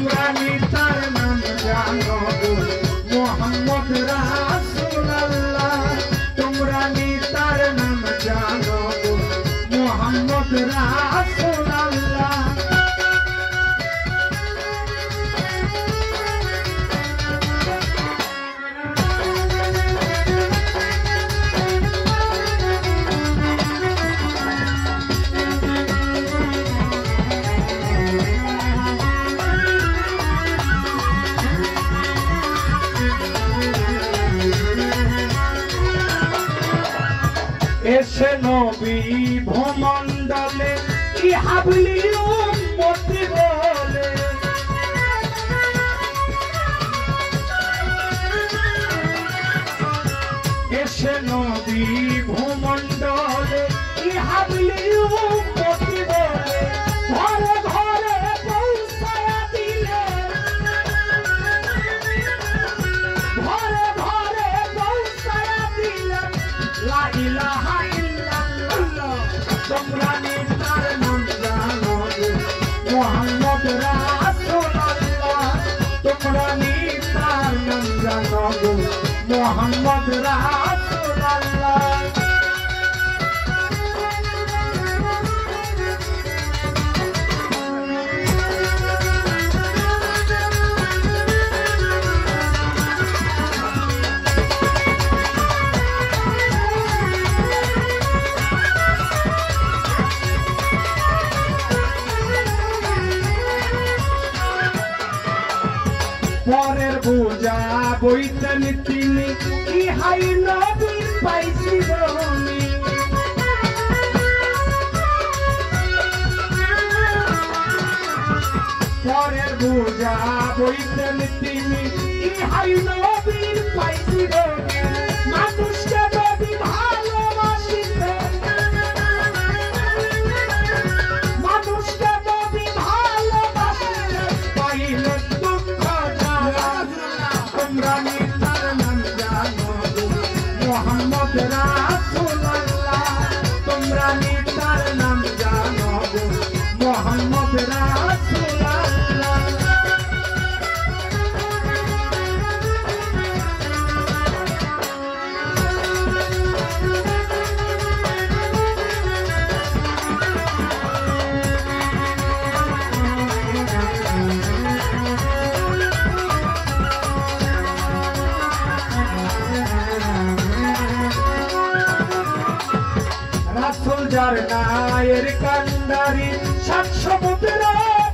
তোমরা নিতার নাম জানো গো মোহাম্মদ রাসূলুল্লাহ তোমরা নিতার নাম জানো গো মোহাম্মদ রাসূলুল্লাহ এসে নবী ভূমণ্ডলে কি হাবলি উম্মতি বলে এসে নবী ভূমণ্ডলে কি হাবলি উম্মতি বলে ঘরে ঘরে পৌঁছায়া দিলে ঘরে ঘরে পৌঁছায়া দিলে লা ইলাহা তোমরা নিতার নাম জানো গো মোহাম্মদ রাসূলুল্লাহ তোমরা নিতার নাম জানো গো মোহাম্মদ রাসূলুল্লাহ পরের বোঝা বইতেন তিনি ইহাই নবীর পাইছি বনি পরের বোঝা বইতেন তিনি ইহাই নবীর পাইছি বনি মানুষকে নবী ভালোবাসিতেন মানুষকে নবী ভালোবাসিতেন পাইলেন তোমরা নিতার নাম জানো গো মোহাম্মদ রাসূলুল্লাহ তোমরা নিতার নাম জানো গো মোহাম্মদ রাসূলুল্লাহ রাসূল যার নায়ের কান্ডারি সাত সমুদ্র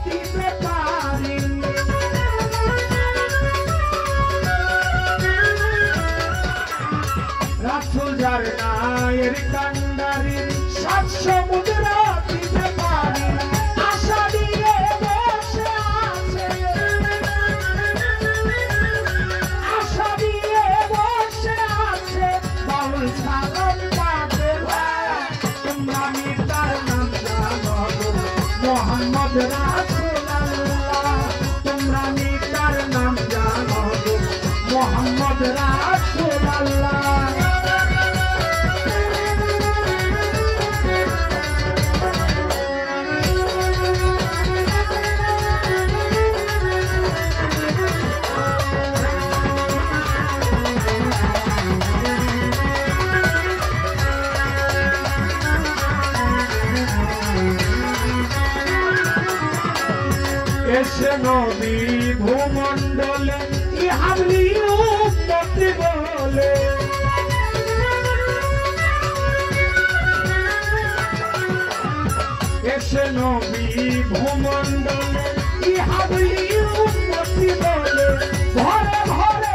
দিতে পারি রাসূল যার নায়ের কান্ডারি সাত সমুদ্র দিতে পারি আশা দিয়ে বসে আছে আশা দিয়ে বসে আছে বাউল সালাম মোহাম্মদ রাসূলুল্লাহ তোমরা নিতার নাম জানো গো মোহাম্মদ রাসূলুল্লাহ এসে নবী ভূমণ্ডলে কি হাবলি উম্মতি বলে এসে নবী ভূমণ্ডলে কি হাবলি উম্মতি বলে ঘরে ঘরে